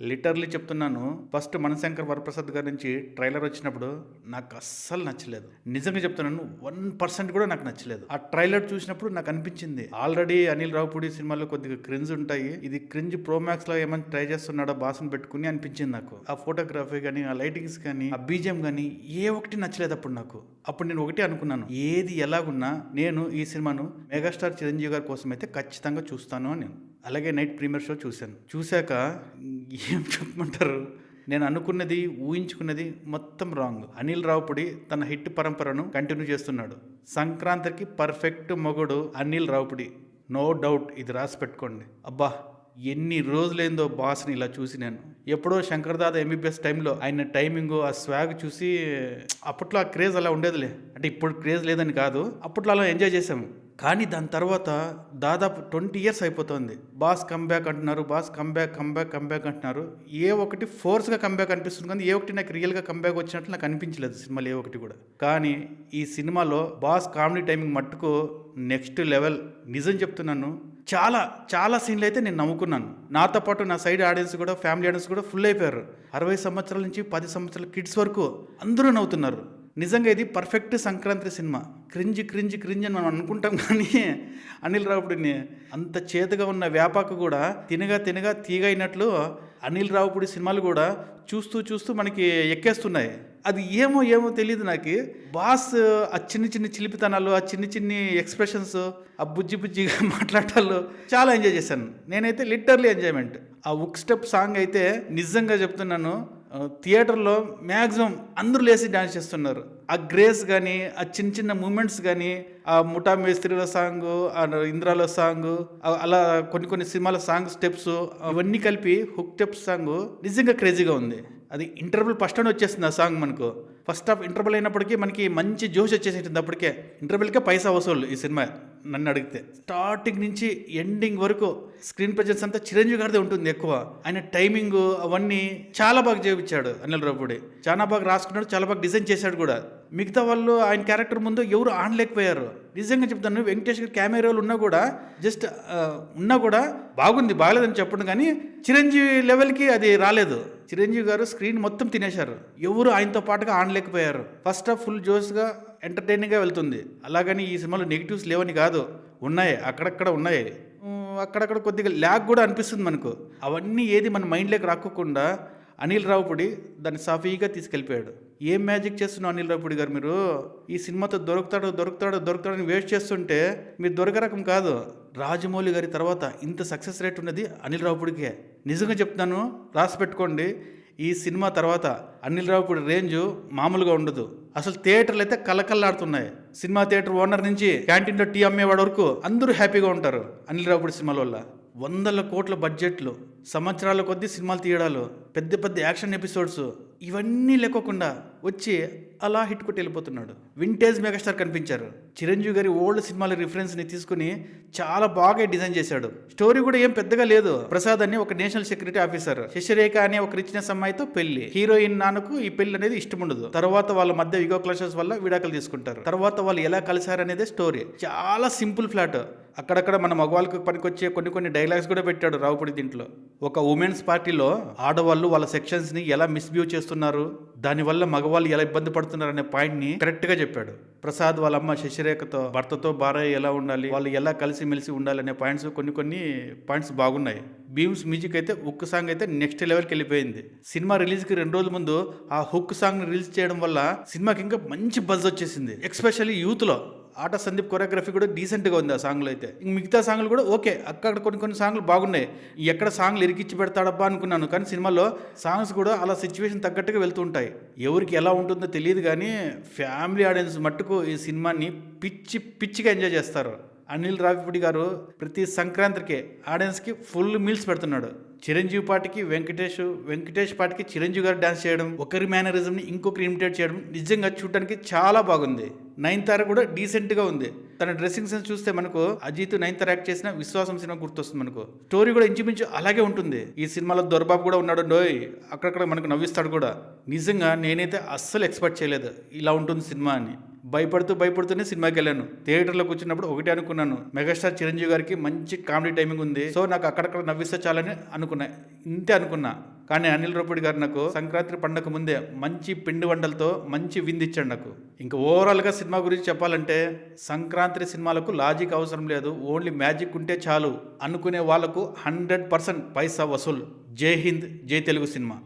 Literally చెప్తున్నాను. First 'Manashankar Varaprasad' గారి నుంచి ట్రైలర్ వచ్చినప్పుడు నాకు అస్సలు నచ్చలేదు. నిజంగా చెప్తున్నాను 1% కూడా నాకు నచ్చలేదు. ఆ ట్రైలర్ చూసినప్పుడు నాకు అనిపించింది ఆల్రెడీ అనిల్ రావిపూడి సినిమాలో కొద్దిగా క్రింజ్ ఉంటాయి. ఇది క్రింజ్ ప్రోమాక్స్ లో ఏమైనా ట్రై చేస్తున్నాడా బాస్ని పెట్టుకుని అనిపించింది నాకు. ఆ ఫోటోగ్రఫీ కానీ, ఆ లైటింగ్స్ కానీ, ఆ బీజిఎం కానీ ఏ ఒకటి నచ్చలేదు అప్పుడు నాకు. అప్పుడు నేను ఒకటే అనుకున్నాను, ఏది ఎలాగున్నా నేను ఈ సినిమాను మెగాస్టార్ చిరంజీవి గారి కోసం అయితే ఖచ్చితంగా చూస్తాను అని. అలాగే నైట్ ప్రీమియర్ షో చూశాక ఏం చెప్పమంటారు, నేను అనుకున్నది ఊహించుకున్నది మొత్తం రాంగ్. అనిల్ రావిపూడి తన హిట్ పరంపరను కంటిన్యూ చేస్తున్నాడు. సంక్రాంతికి పర్ఫెక్ట్ మొగుడు అనిల్ రావిపూడి, నో డౌట్. ఇది రాసి పెట్టుకోండి. అబ్బా ఎన్ని రోజులైందో బాస్ని ఇలా చూసి. నేను ఎప్పుడో శంకర్ దాదా ఎంబీబీఎస్ టైంలో ఆయన టైమింగ్, ఆ స్వాగ్ చూసి అప్పట్లో ఆ క్రేజ్ అలా ఉండేదిలే. అంటే ఇప్పుడు క్రేజ్ లేదని కాదు, అప్పట్లో అలా ఎంజాయ్ చేసాము. కానీ దాని తర్వాత దాదాపు 20 years అయిపోతుంది. బాస్ కంబ్యాక్ అంటున్నారు, బాస్ కంబ్యాక్ అంటున్నారు. ఏ ఒకటి ఫోర్స్గా కంబ్యాక్ అనిపిస్తుంది, కానీ ఏ ఒకటి నాకు రియల్గా కంబ్యాక్ వచ్చినట్లు నాకు అనిపించలేదు సినిమాలు ఏ ఒకటి కూడా. కానీ ఈ సినిమాలో బాస్ కామెడీ టైమింగ్ మట్టుకు నెక్స్ట్ లెవెల్. నిజం చెప్తున్నాను, చాలా చాలా సీన్లు అయితే నేను నవ్వుకున్నాను. నాతో పాటు నా సైడ్ ఆడియన్స్ కూడా, ఫ్యామిలీ ఆడియన్స్ కూడా ఫుల్ అయిపోయారు. 60 సంవత్సరాల నుంచి 10 సంవత్సరాల కిడ్స్ వరకు అందరూ నవ్వుతున్నారు. నిజంగా ఇది పర్ఫెక్ట్ సంక్రాంతి సినిమా. క్రింజ్ అని మనం అనుకుంటాం, కానీ అనిల్ రావిపూడిని అంత చేతగా ఉన్న వేపాకు కూడా తినగా తీగ అయినట్లు అనిల్ రావిపూడి సినిమాలు కూడా చూస్తూ మనకి ఎక్కేస్తున్నాయి. అది ఏమో తెలియదు నాకు. బాస్ ఆ చిన్ని చిలిపితనాలు, ఆ చిన్ని ఎక్స్ప్రెషన్స్, ఆ బుజ్జిగా మాట్లాడాలు చాలా ఎంజాయ్ చేశాను. నేనైతే లిటరలీ ఎంజాయ్మెంట్. ఆ ఉక్ స్టెప్ సాంగ్ అయితే నిజంగా చెప్తున్నాను, థియేటర్లో మ్యాక్సిమం అందరూ లేచి డాన్స్ చేస్తున్నారు. ఆ గ్రేస్ కానీ, ఆ చిన్న మూమెంట్స్ కానీ, ఆ ముఠా మేస్త్రిల సాంగ్, ఆ ఇంద్రాల సాంగ్, అలా కొన్ని సినిమాల సాంగ్ స్టెప్స్ అవన్నీ కలిపి హుక్ స్టెప్స్ సాంగ్ నిజంగా క్రేజీగా ఉంది. అది ఇంటర్వెల్ ఫస్ట్ అని వచ్చేస్తుంది ఆ సాంగ్. మనకు ఫస్ట్ హాఫ్ ఇంటర్వెల్ అయినప్పటికీ మనకి మంచి జోష్ వచ్చేసింటుంది. అప్పటికే ఇంటర్వెల్కే పైసా వసూలు ఈ సినిమా నన్ను అడిగితే. స్టార్టింగ్ నుంచి ఎండింగ్ వరకు స్క్రీన్ ప్రెజెన్స్ అంతా చిరంజీవి గారిదే ఉంటుంది ఎక్కువ. ఆయన టైమింగ్ అవన్నీ చాలా బాగా చేయించాడు అనిల్ రావిపూడి. చాలా బాగా రాసుకున్నాడు, చాలా బాగా డిజైన్ చేశాడు కూడా. మిగతా వాళ్ళు ఆయన క్యారెక్టర్ ముందు ఎవరు ఆడలేకపోయారు. నిజంగా చెప్తాను, వెంకటేష్ గారి కెమెరాలు ఉన్నా కూడా బాగుంది, బాగలేదని చెప్పండి, కానీ చిరంజీవి లెవెల్కి అది రాలేదు. చిరంజీవి గారు స్క్రీన్ మొత్తం తినేశారు. ఎవరు ఆయనతో పాటుగా ఆడలేకపోయారు. ఫస్ట్ హాఫ్ ఫుల్ జోష్గా ఎంటర్టైనింగ్గా వెళ్తుంది. అలాగని ఈ సినిమాలో నెగిటివ్స్ లేవని కాదు, ఉన్నాయి, అక్కడక్కడ ఉన్నాయి. అక్కడక్కడ కొద్దిగా ల్యాగ్ కూడా అనిపిస్తుంది మనకు. అవన్నీ ఏది మన మైండ్లోకి రాకోకుండా అనిల్ రావిపూడి దాన్ని సాఫీగా తీసుకెళ్ళిపోయాడు. ఏం మ్యాజిక్ చేస్తున్నావు అనిల్ రావిపూడి గారు, మీరు ఈ సినిమాతో దొరుకుతాడని వేస్ట్ చేస్తుంటే మీరు దొరకరకం కాదు. రాజమౌళి గారి తర్వాత ఇంత సక్సెస్ రేట్ ఉన్నది అనిల్ రావిపూడికే. నిజంగా చెప్తున్నాను, రాసి పెట్టుకోండి. ఈ సినిమా తర్వాత అనిల్ రావిపూడి రేంజ్ మామూలుగా ఉండదు. అసలు థియేటర్లు అయితే కలకల్లాడుతున్నాయి. సినిమా థియేటర్ ఓనర్ నుంచి క్యాంటీన్లో టీ అమ్మేవాడి వరకు అందరూ హ్యాపీగా ఉంటారు అనిల్ రావిపూడి సినిమాల వల్ల. 100 కోట్ల బడ్జెట్లు, సంవత్సరాల కొద్దీ సినిమాలు తీయడాలు, పెద్ద యాక్షన్ ఎపిసోడ్స్, ఇవన్నీ లేకోకుండా వచ్చి అలా హిట్ కొట్టి వెళ్ళిపోతున్నాడు. వింటేజ్ మెగాస్టార్ కనిపించారు. చిరంజీవి గారి ఓల్డ్ సినిమాల రిఫరెన్స్ని తీసుకుని చాలా బాగా డిజైన్ చేశాడు. స్టోరీ కూడా ఏం పెద్దగా లేదు. ప్రసాద్ అని ఒక నేషనల్ సెక్యూరిటీ ఆఫీసర్, శశిరేఖ అనే ఒక రిచ్నెస్ అమ్మాయితో పెళ్లి. హీరోయిన్ నాన్నకు ఈ పెళ్లి అనేది ఇష్టం ఉండదు. తర్వాత వాళ్ళ మధ్య ఈగో క్లాషెస్ వల్ల విడాకులు తీసుకుంటారు. తర్వాత వాళ్ళు ఎలా కలిసారనేదే స్టోరీ. చాలా సింపుల్ ఫ్లాట్. అక్కడక్కడ మన మగవాళ్ళకి పనికొచ్చే కొన్ని డైలాగ్స్ కూడా పెట్టాడు రావిపూడి దీంట్లో. ఒక ఉమెన్స్ పార్టీలో ఆడవాళ్ళు వాళ్ళ సెక్షన్స్ని ఎలా మిస్బ్యూజ్ చేస్తున్నారు, దానివల్ల మగవాళ్ళు ఎలా ఇబ్బంది పడుతున్నారు అనే పాయింట్ని కరెక్ట్గా చెప్పాడు. ప్రసాద్ వాళ్ళ అమ్మ శశిరేఖతో, భర్తతో భార్య ఎలా ఉండాలి, వాళ్ళు ఎలా కలిసిమెలిసి ఉండాలి అనే పాయింట్స్ కొన్ని పాయింట్స్ బాగున్నాయి. బీమ్స్ మ్యూజిక్ అయితే, హుక్ సాంగ్ అయితే నెక్స్ట్ లెవెల్కి వెళ్ళిపోయింది. సినిమా రిలీజ్కి 2 రోజుల ముందు ఆ హుక్ సాంగ్ని రిలీజ్ చేయడం వల్ల సినిమాకి ఇంకా మంచి బజ్ వచ్చేసింది. ఎస్పెషల్లీ యూత్లో. ఆట సందీప్ కొరియోగ్రఫీ కూడా డీసెంట్గా ఉంది ఆ సాంగ్లో అయితే. మిగతా సాంగ్లు కూడా ఓకే, అక్కడ కొన్ని సాంగ్లు బాగున్నాయి. ఎక్కడ సాంగ్లు ఇరికిచ్చి పెడతాడబ్బా అనుకున్నాను, కానీ సినిమాలో సాంగ్స్ కూడా అలా సిచ్యువేషన్ తగ్గట్టుగా వెళ్తూ ఉంటాయి. ఎవరికి ఎలా ఉంటుందో తెలియదు, కానీ ఫ్యామిలీ ఆడియన్స్ మట్టుకు ఈ సినిమాని పిచ్చిగా ఎంజాయ్ చేస్తారు. అనిల్ రావిపూడి గారు ప్రతి సంక్రాంతికి ఆడియన్స్కి ఫుల్ మీల్స్ పెడుతున్నాడు. చిరంజీవి పాటికి వెంకటేష్ పాటికి చిరంజీవి గారు డాన్స్ చేయడం, ఒకరి మేనరిజంని ఇంకొకరు ఇమిటేట్ చేయడం నిజంగా చూడటానికి చాలా బాగుంది. నయనతార కూడా డీసెంట్గా ఉంది. తన డ్రెస్సింగ్ సెన్స్ చూస్తే మనకు అజిత్ నయనతార యాక్ట్ చేసిన విశ్వాసం సినిమా గుర్తొస్తుంది మనకు. స్టోరీ కూడా ఇంచుమించు అలాగే ఉంటుంది. ఈ సినిమాలో దొరబాబు కూడా ఉన్నాడు, అక్కడక్కడ మనకు నవ్విస్తాడు కూడా. నిజంగా నేనైతే అస్సలు ఎక్స్పెక్ట్ చేయలేదు ఇలా ఉంటుంది సినిమా అని. భయపడుతూనే సినిమాకి వెళ్ళాను. థియేటర్లో కూర్చున్నప్పుడు ఒకటే అనుకున్నాను, మెగాస్టార్ చిరంజీవి గారికి మంచి కామెడీ టైమింగ్ ఉంది, సో నాకు అక్కడక్కడ నవ్విస్తే చాలని అనుకున్నా. ఇంతే అనుకున్నా. కానీ అనిల్ రావిపూడి గారు నాకు సంక్రాంతి పండగ ముందే మంచి పిండి వంటలతో మంచి విందు ఇచ్చాడు నాకు. ఇంకా ఓవరాల్గా సినిమా గురించి చెప్పాలంటే, సంక్రాంతి సినిమాలకు లాజిక్ అవసరం లేదు, ఓన్లీ మ్యాజిక్ ఉంటే చాలు అనుకునే వాళ్లకు 100% పైసా వసూల్. జై హింద్, జై తెలుగు సినిమా.